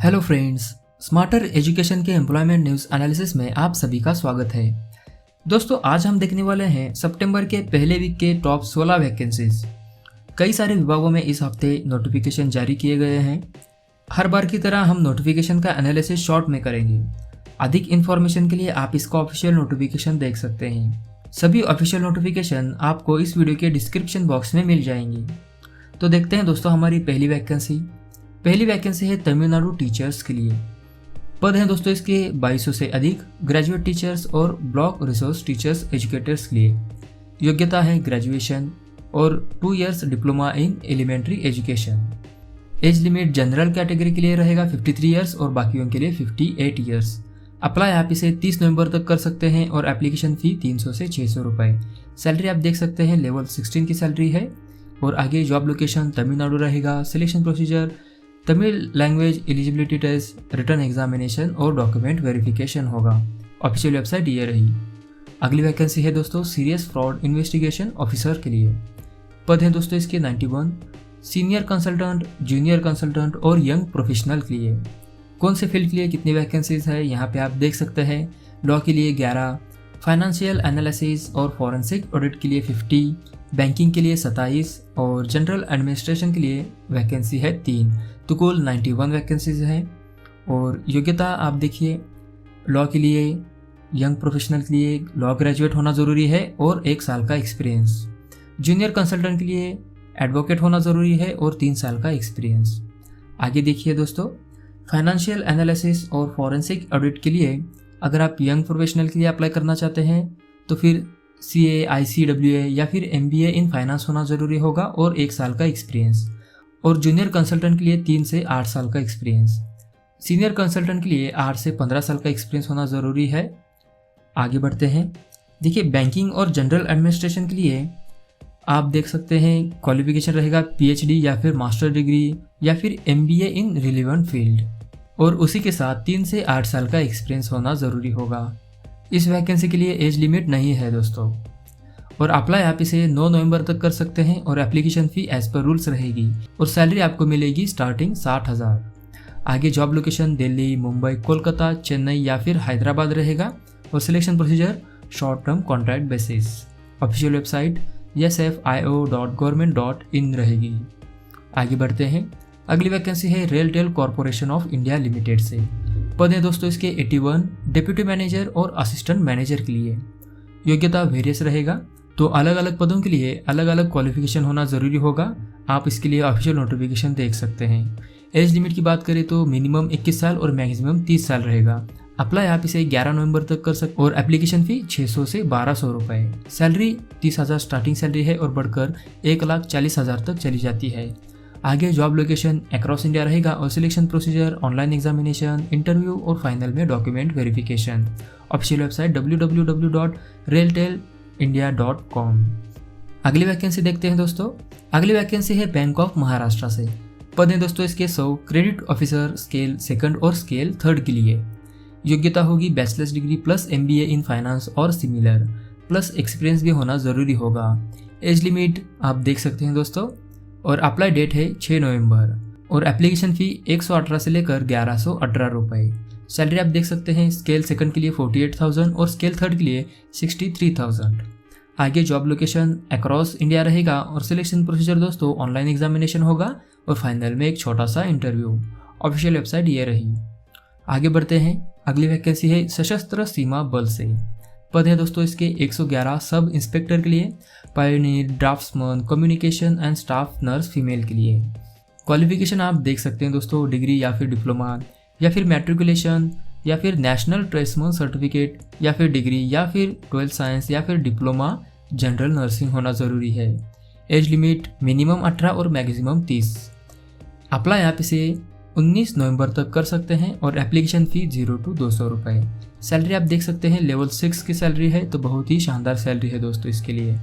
Hello friends, smarter education के employment news analysis में आप सभी का स्वागत है। दोस्तों, आज हम देखने वाले हैं सितंबर के पहले वीक के टॉप 16 वैकेंसीज। कई सारे विभागों में इस हफ्ते नोटिफिकेशन जारी किए गए हैं। हर बार की तरह हम नोटिफिकेशन का एनालिसिस शॉर्ट में करेंगे। अधिक इन्फॉर्मेशन के लिए आप इसका ऑफिशियल नोटिफिकेशन देख सकते हैं। सभी ऑफिशियल नोटिफिकेशन आपको इस वीडियो के डिस्क्रिप्शन बॉक्स में मिल जाएंगी। तो देखते हैं दोस्तों हमारी पहली वैकेंसी है तमिलनाडु टीचर्स के लिए। पद हैं दोस्तों इसके 2200 से अधिक ग्रेजुएट टीचर्स और ब्लॉक रिसोर्स टीचर्स एजुकेटर्स के लिए। योग्यता है ग्रेजुएशन और 2 years diploma in elementary education. Age limit general category के लिए रहेगा 53 इयर्स और बाकियों के लिए 58 इयर्स। अप्लाई आप इसे 30 नवंबर तक कर सकते हैं और एप्लीकेशन फ़ी 300 से 600 रुपये। सैलरी आप देख सकते हैं लेवल 16 की सैलरी है। और आगे जॉब लोकेशन तमिलनाडु रहेगा। Selection procedure Tamil language eligibility test, written examination और डॉक्यूमेंट वेरिफिकेशन होगा। ऑफिशियल वेबसाइट ये रही। अगली वैकेंसी है दोस्तों सीरियस फ्रॉड इन्वेस्टिगेशन ऑफिसर के लिए। पद हैं दोस्तों इसके 91, सीनियर कंसल्टेंट, जूनियर कंसल्टेंट और यंग प्रोफेशनल के लिए। कौन से फील्ड के लिए कितनी वैकेंसीज है यहाँ पे आप देख सकते हैं। लॉ के लिए 11, फाइनेंशियल एनालिसिस और फॉरेंसिक ऑडिट के लिए 50, बैंकिंग के लिए 27 और जनरल एडमिनिस्ट्रेशन के लिए वैकेंसी है 3। तो कुल 91 वैकेंसीज हैं। और योग्यता आप देखिए, लॉ के लिए यंग प्रोफेशनल के लिए लॉ ग्रेजुएट होना ज़रूरी है और 1 साल का एक्सपीरियंस। जूनियर कंसल्टेंट के लिए एडवोकेट होना ज़रूरी है और 3 साल का एक्सपीरियंस। आगे देखिए दोस्तों, फाइनेंशियल एनालिसिस और फॉरेंसिक ऑडिट के लिए अगर आप यंग प्रोफेशनल के लिए अप्लाई करना चाहते हैं तो फिर CA, ICWA या फिर MBA इन फाइनेंस होना ज़रूरी होगा और 1 साल का एक्सपीरियंस। और जूनियर कंसल्टेंट के लिए 3 से 8 साल का एक्सपीरियंस। सीनियर कंसल्टेंट के लिए 8 से 15 साल का एक्सपीरियंस होना ज़रूरी है। आगे बढ़ते हैं। देखिए, बैंकिंग और जनरल एडमिनिस्ट्रेशन के लिए आप देख सकते हैं क्वालिफिकेशन रहेगा PhD या फिर मास्टर डिग्री या फिर MBA इन रिलेवेंट फील्ड। और उसी के साथ 3 से 8 साल का एक्सपीरियंस होना ज़रूरी होगा। इस वैकेंसी के लिए एज लिमिट नहीं है दोस्तों। और अप्लाई आप इसे 9 नवंबर तक कर सकते हैं और application fee as per rules रहेगी। और सैलरी आपको मिलेगी स्टार्टिंग 60,000। आगे जॉब लोकेशन दिल्ली, मुंबई, कोलकाता, चेन्नई या फिर हैदराबाद रहेगा। और selection procedure short term contract basis. Official website sfio.government.in रहेगी। आगे बढ़ते हैं। अगली वैकेंसी है RailTel corporation of India limited से। पद है दोस्तों इसके 81, डिप्यूटी मैनेजर और असिस्टेंट मैनेजर के लिए। योग्यता वेरियस रहेगा, तो अलग अलग पदों के लिए अलग अलग क्वालिफिकेशन होना ज़रूरी होगा। आप इसके लिए ऑफिशियल नोटिफिकेशन देख सकते हैं। एज लिमिट की बात करें तो मिनिमम 21 साल और मैक्सिमम 30 साल रहेगा। अप्लाई आप इसे 11 नवंबर तक कर सकते और एप्लीकेशन फ़ी 600 से 1200 रुपये। सैलरी 30,000 स्टार्टिंग सैलरी है और बढ़कर 1,40,000 तक चली जाती है। आगे जॉब लोकेशन अक्रॉस इंडिया रहेगा और selection procedure online examination, interview और फाइनल में document verification. Official website www.railtailindia.com। अगली वैकेंसी देखते हैं दोस्तों। अगली वैकेंसी है बैंक ऑफ महाराष्ट्र से। पद है दोस्तों इसके 100, क्रेडिट ऑफिसर स्केल 2 और स्केल 3 के लिए। योग्यता होगी bachelors degree plus MBA in finance और सिमिलर प्लस एक्सपीरियंस भी होना ज़रूरी होगा। एज लिमिट आप देख सकते हैं दोस्तों। और अप्लाई डेट है 6 नवंबर और एप्लीकेशन फ़ी 118 से लेकर 1118 रुपये। सैलरी आप देख सकते हैं स्केल 2 के लिए 48,000 और स्केल 3 के लिए 63,000। आगे जॉब लोकेशन अक्रॉस इंडिया रहेगा और सिलेक्शन प्रोसीजर दोस्तों ऑनलाइन एग्जामिनेशन होगा और फाइनल में एक छोटा सा इंटरव्यू। ऑफिशियल वेबसाइट ये रही। आगे बढ़ते हैं। अगली वैकेंसी है सशस्त्र सीमा बल से। पद है दोस्तों इसके 111 सब इंस्पेक्टर के लिए, pioneer, draughtsman, communication and staff nurse female के लिए। क्वालिफिकेशन आप देख सकते हैं दोस्तों डिग्री या फिर डिप्लोमा या फिर मैट्रिकुलेशन या फिर नेशनल ट्रेड्समैन सर्टिफिकेट या फिर डिग्री या फिर 12th साइंस या फिर डिप्लोमा जनरल नर्सिंग होना ज़रूरी है। एज लिमिट मिनिमम 18 और मैक्सिमम 30। अप्लाई आप इसे 19 नवंबर तक कर सकते हैं और एप्लीकेशन फ़ी 0 to 200 रुपये। सैलरी आप देख सकते हैं लेवल 6 की सैलरी है, तो बहुत ही शानदार सैलरी है दोस्तों इसके लिए।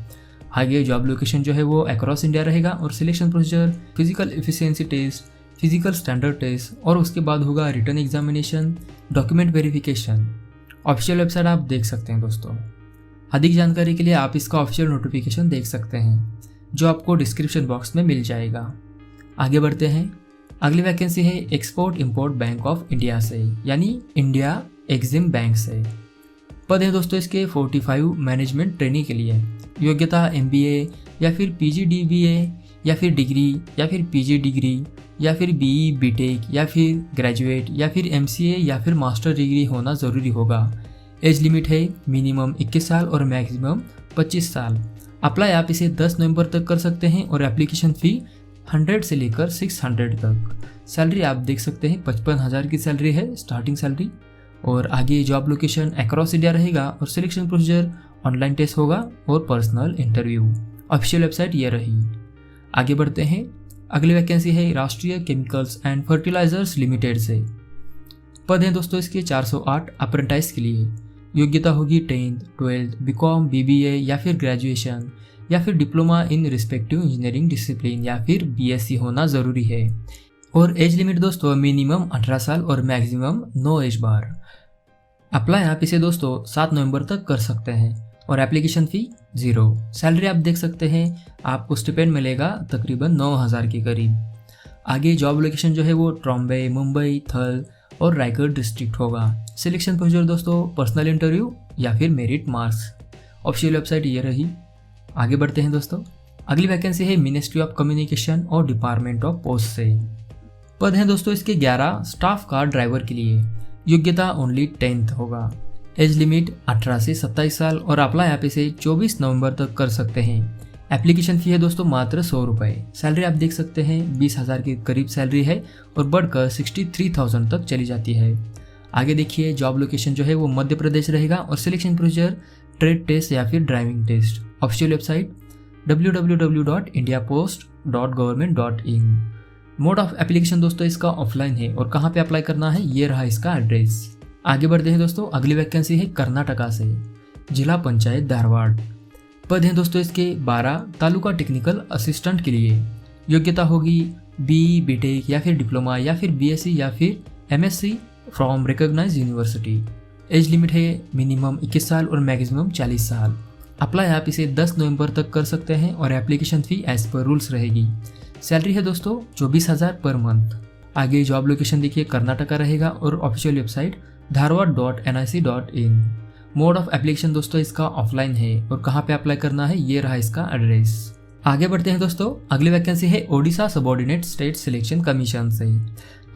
आगे जॉब लोकेशन जो है वो अक्रॉस इंडिया रहेगा और selection procedure physical efficiency test, physical standard test और उसके बाद होगा written examination, document verification. Official website आप देख सकते हैं दोस्तों। अधिक जानकारी के लिए आप इसका ऑफिशियल नोटिफिकेशन देख सकते हैं जो आपको डिस्क्रिप्शन बॉक्स में मिल जाएगा। आगे बढ़ते हैं। अगली वैकेंसी है export import bank of India से, यानी इंडिया एक्जिम बैंक से। पद है दोस्तों इसके 45 मैनेजमेंट ट्रेनिंग के लिए। योग्यता MBA या फिर PGDBA या फिर डिग्री या फिर PG डिग्री या फिर BE BTech या फिर ग्रेजुएट या फिर MCA या फिर मास्टर डिग्री होना ज़रूरी होगा। एज लिमिट है मिनिमम 21 साल और मैक्सिमम 25 साल। अप्लाई आप इसे 10 नवंबर तक कर सकते हैं और एप्लीकेशन फ़ी 100 से लेकर 600 तक। सैलरी आप देख सकते हैं 55,000 की सैलरी है स्टार्टिंग सैलरी। और आगे जॉब लोकेशन अक्रॉस इंडिया रहेगा और सिलेक्शन प्रोसीजर ऑनलाइन टेस्ट होगा और पर्सनल इंटरव्यू। ऑफिशियल वेबसाइट ये रही। आगे बढ़ते हैं, अगली वैकेंसी है राष्ट्रीय केमिकल्स एंड फर्टिलाइजर्स लिमिटेड से। पद हैं दोस्तों इसके 408 अप्रेंटाइज के लिए। योग्यता होगी 10th 12th BCom BBA या फिर ग्रेजुएशन या फिर diploma in respective engineering discipline या फिर BSc होना ज़रूरी है। और एज लिमिट दोस्तों मिनिमम 18 साल और मैक्सिमम 9 एज बार। अप्लाई आप इसे दोस्तों 7 नवंबर तक कर सकते हैं और एप्लीकेशन फ़ी 0। सैलरी आप देख सकते हैं आपको स्टिपेंड मिलेगा तकरीबन 9,000 के करीब। आगे जॉब लोकेशन जो है वो ट्रॉम्बे, मुंबई, थल और रायगढ़ डिस्ट्रिक्ट होगा। सिलेक्शन प्रोसीजर दोस्तों पर्सनल इंटरव्यू या फिर मेरिट मार्क्स। ऑफिशियल वेबसाइट ये रही। आगे बढ़ते हैं दोस्तों, अगली वैकेंसी है मिनिस्ट्री ऑफ कम्युनिकेशन और डिपार्टमेंट ऑफ पोस्ट से। पद हैं दोस्तों इसके 11 स्टाफ कार ड्राइवर के लिए। योग्यता ओनली 10th होगा। एज लिमिट 18 से 27 साल और अप्लाई आप इसे 24 नवंबर तक कर सकते हैं। एप्लीकेशन फ़ी है दोस्तों मात्र 100 रुपये। सैलरी आप देख सकते हैं 20,000 के करीब सैलरी है और बढ़कर 63,000 तक चली जाती है। आगे देखिए जॉब लोकेशन जो है वो मध्य प्रदेश रहेगा और सिलेक्शन प्रोसीजर ट्रेड टेस्ट या फिर driving test. Official website www.indiapost.government.in। Mode of application दोस्तों इसका ऑफलाइन है और कहाँ पे अप्लाई करना है ये रहा इसका एड्रेस। आगे बढ़ते हैं दोस्तों, अगली वैकेंसी है कर्नाटका से, जिला पंचायत धारवाड़। पद हैं दोस्तों इसके 12 तालुका टेक्निकल असिस्टेंट के लिए। योग्यता होगी BE BTech या फिर डिप्लोमा या फिर BSc या फिर MSc from recognized university. Age limit है मिनिमम 21 साल और मैक्सिमम 40 साल। अप्लाई आप इसे 10 नवंबर तक कर सकते हैं और application fee as per rules रहेगी। सैलरी है दोस्तों 24,000 पर मंथ। आगे जॉब लोकेशन देखिए कर्नाटका रहेगा और official website dharwad.nic.in। Mode of application दोस्तों इसका ऑफलाइन है और कहाँ पे अप्लाई करना है ये रहा इसका एड्रेस। आगे बढ़ते हैं दोस्तों, अगली वैकेंसी है Odisha subordinate state selection commission से।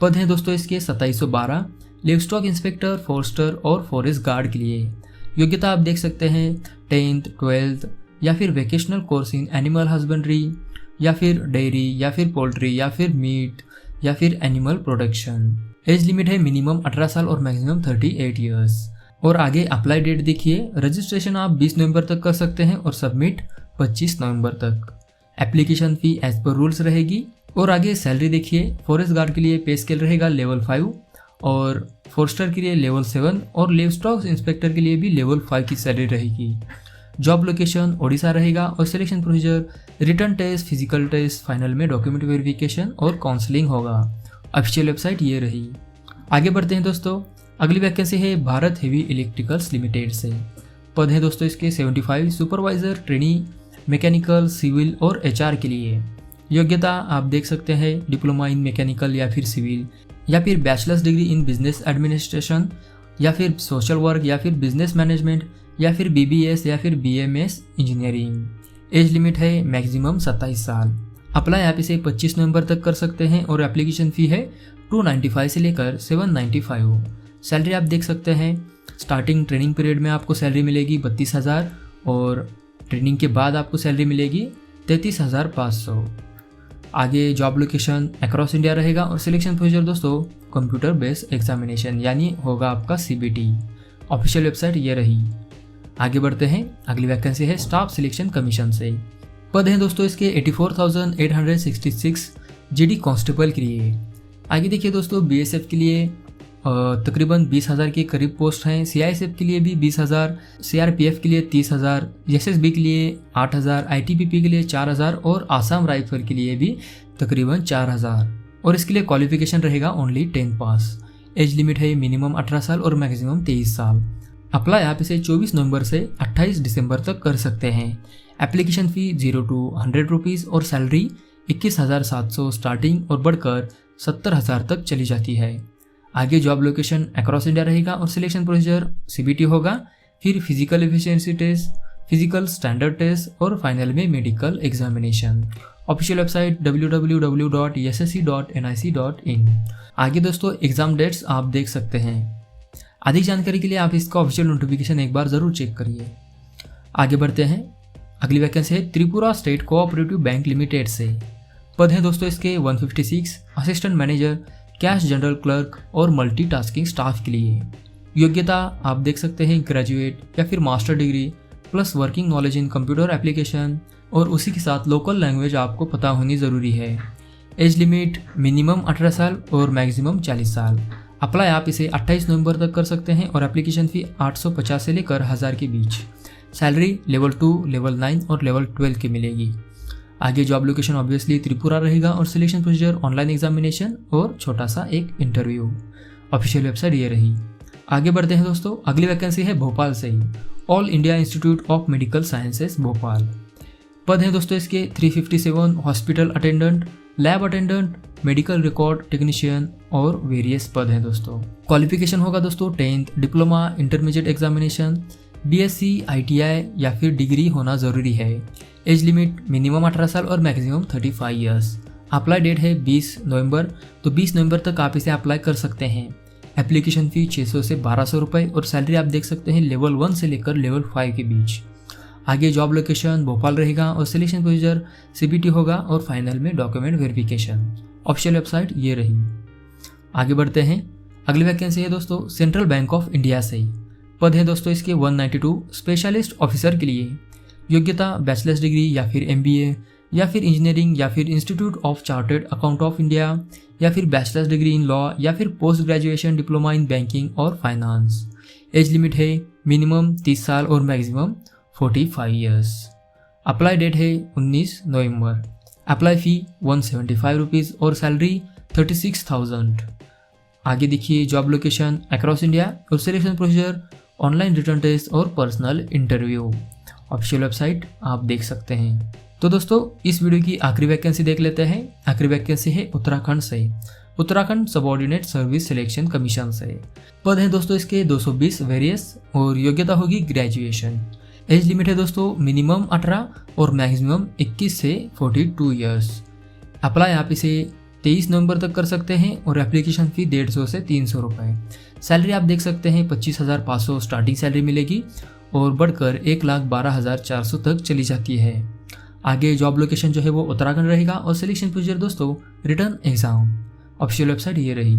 पद हैं दोस्तों इसके 2712 लिवस्टॉक इंस्पेक्टर, फॉरेस्टर और फॉरेस्ट गार्ड के लिए। योग्यता आप देख सकते हैं 10th 12th या फिर vocational course in animal husbandry या फिर डेयरी या फिर पोल्ट्री या फिर मीट या फिर एनिमल प्रोडक्शन। एज लिमिट है मिनिमम 18 साल और मैक्सिमम 38 ईयर्स। और आगे अप्लाई डेट देखिए, रजिस्ट्रेशन आप 20 नवंबर तक कर सकते हैं और सबमिट 25 नवंबर तक। Application fee as per rules रहेगी। और आगे सैलरी देखिए, फॉरेस्ट गार्ड के लिए पे स्केल रहेगा लेवल 5 और फॉरेस्टर के लिए लेवल 7 और लिवस्टॉक इंस्पेक्टर के लिए भी लेवल 5 की सैलरी रहेगी। जॉब लोकेशन ओडिशा रहेगा और selection procedure written test, physical test, final में डॉक्यूमेंट वेरिफिकेशन और काउंसलिंग होगा। ऑफिशियल वेबसाइट ये रही। आगे बढ़ते हैं दोस्तों, अगली वैकेंसी है भारत हेवी इलेक्ट्रिकल्स लिमिटेड से। पद है दोस्तों इसके 75 सुपरवाइजर, ट्रेनी, मैकेनिकल, सिविल और HR के लिए। योग्यता आप देख सकते हैं डिप्लोमा इन मैकेनिकल या फिर सिविल या फिर bachelors degree in business administration या फिर सोशल वर्क या फिर बिजनेस मैनेजमेंट या फिर BBS या फिर BMS इंजीनियरिंग। एज लिमिट है मैक्सिमम 27 साल। अप्लाई आप इसे 25 नवंबर तक कर सकते हैं और एप्लीकेशन फ़ी है 295 से लेकर 795। सैलरी आप देख सकते हैं स्टार्टिंग ट्रेनिंग पीरियड में आपको सैलरी मिलेगी 32,000 और ट्रेनिंग के बाद आपको सैलरी मिलेगी 33,500। आगे जॉब लोकेशन अक्रॉस इंडिया रहेगा और सिलेक्शन प्रोसीजर दोस्तों कंप्यूटर बेस्ड एग्जामिनेशन यानी होगा आपका CBT। ऑफिशियल वेबसाइट ये रही। आगे बढ़ते हैं, अगली वैकेंसी है स्टाफ सिलेक्शन कमीशन से। पद हैं दोस्तों इसके 84,866 GD कांस्टेबल के लिए। आगे देखिए दोस्तों, BSF के लिए तकरीबन 20,000 के करीब पोस्ट हैं, CISF के लिए भी 20,000, CRPF के लिए 30,000, SSB के लिए 8,000, ITBP के लिए 4,000 और आसाम राइफल के लिए भी तकरीबन 4,000। और इसके लिए क्वालिफिकेशन रहेगा ओनली 10 पास। एज लिमिट है मिनिमम 18 साल और मैक्सिमम 23 साल। अप्लाई आप इसे 24 नवंबर से 28 दिसंबर तक कर सकते हैं। एप्लीकेशन फ़ी 0 to 100 रुपीज़ और सैलरी 21,700 स्टार्टिंग और बढ़कर 70,000 तक चली जाती है। आगे जॉब लोकेशन अक्रॉस इंडिया रहेगा और सिलेक्शन प्रोसीजर CBT होगा, फिर physical efficiency test, physical standard test और फाइनल में medical examination. Official website www.ssc.nic.in। आगे दोस्तों एग्जाम डेट्स आप देख सकते हैं। अधिक जानकारी के लिए आप इसका ऑफिशियल नोटिफिकेशन एक बार ज़रूर चेक करिए। आगे बढ़ते हैं। अगली वैकेंसी है Tripura state cooperative bank limited से। पद है दोस्तों इसके 156 assistant manager, cash general clerk और मल्टीटास्किंग स्टाफ के लिए। योग्यता आप देख सकते हैं ग्रेजुएट या फिर master degree plus working knowledge in computer application और उसी के साथ लोकल लैंग्वेज आपको पता होनी ज़रूरी है। एज लिमिट मिनिमम 18 साल और मैक्सिमम 40 साल। अप्लाई आप इसे 28 नवंबर तक कर सकते हैं और एप्लीकेशन फ़ी 850 से लेकर 1000 के बीच। सैलरी लेवल 2, लेवल 9 और लेवल 12 की मिलेगी। आगे जॉब लोकेशन ऑब्वियसली त्रिपुरा रहेगा और सिलेक्शन प्रोसीजर ऑनलाइन एग्जामिनेशन और छोटा सा एक इंटरव्यू। ऑफिशियल वेबसाइट ये रही। आगे बढ़ते हैं दोस्तों। अगली वैकेंसी है भोपाल से ही, All India Institute of Medical Sciences Bhopal. पद है दोस्तों इसके 357 hospital attendant, lab attendant, medical record technician और वेरियस पद हैं दोस्तों। क्वालिफिकेशन होगा दोस्तों 10th, diploma, intermediate examination, BSc, ITI या फिर डिग्री होना ज़रूरी है। एज लिमिट मिनिमम 18 साल और मैक्सिमम 35 ईयर्स। अप्लाई डेट है 20 नवंबर, तो 20 नवंबर तक आप इसे अप्लाई कर सकते हैं। एप्लीकेशन फ़ी 600 से 1200 रुपये और सैलरी आप देख सकते हैं लेवल 1 से लेकर लेवल 5 के बीच। आगे जॉब लोकेशन भोपाल रहेगा और सिलेक्शन प्रोसीजर CBT होगा और फाइनल में डॉक्यूमेंट वेरिफिकेशन। ऑफिशियल वेबसाइट ये रही। आगे बढ़ते हैं। अगली वैकेंसी है दोस्तों सेंट्रल बैंक ऑफ इंडिया से ही। पद है दोस्तों इसके 192 स्पेशलिस्ट ऑफिसर के लिए। योग्यता बैचलर्स डिग्री या फिर MBA या फिर इंजीनियरिंग या फिर institute of chartered account of India या फिर बैचलर्स डिग्री इन लॉ या फिर post graduation diploma in banking और फाइनेंस। एज लिमिट है मिनिमम 30 साल और मैक्सिमम 45 ईयर्स। अप्लाई डेट है 19 नवंबर। अप्लाई फ़ी 175 रुपीज़ और सैलरी 36,000। आगे देखिए जॉब लोकेशन अक्रॉस इंडिया और selection procedure online written test और पर्सनल इंटरव्यू। ऑफिशियल वेबसाइट आप देख सकते हैं। तो दोस्तों इस वीडियो की आखिरी वैकेंसी देख लेते हैं। आखिरी वैकेंसी है उत्तराखंड से, Uttarakhand subordinate service selection commission से। पद है दोस्तों इसके 220 वेरियस और योग्यता होगी ग्रेजुएशन। एज लिमिट है दोस्तों मिनिमम 18 और मैक्सिमम 21 से 42 ईयर्स। अप्लाई आप इसे 23 नवंबर तक कर सकते हैं और एप्लीकेशन फ़ी 150 से 300 रुपये। सैलरी आप देख सकते हैं 25,500 स्टार्टिंग सैलरी मिलेगी और बढ़कर 1,12,400 तक चली जाती है। आगे जॉब लोकेशन जो है वो उत्तराखंड रहेगा और सिलेक्शन प्रोसीजर दोस्तों रिटर्न एग्जाम। ऑफिशियल वेबसाइट ये रही।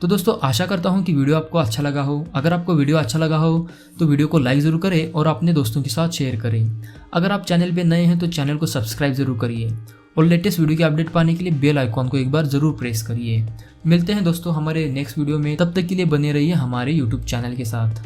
तो दोस्तों आशा करता हूँ कि वीडियो आपको अच्छा लगा हो। अगर आपको वीडियो अच्छा लगा हो तो वीडियो को लाइक ज़रूर करें और अपने दोस्तों के साथ शेयर करें। अगर आप चैनल पे नए हैं तो चैनल को सब्सक्राइब ज़रूर करिए और लेटेस्ट वीडियो की अपडेट पाने के लिए बेल आइकॉन को एक बार ज़रूर प्रेस करिए। मिलते हैं दोस्तों हमारे नेक्स्ट वीडियो में, तब तक के लिए बने रहिए हमारे YouTube चैनल के साथ।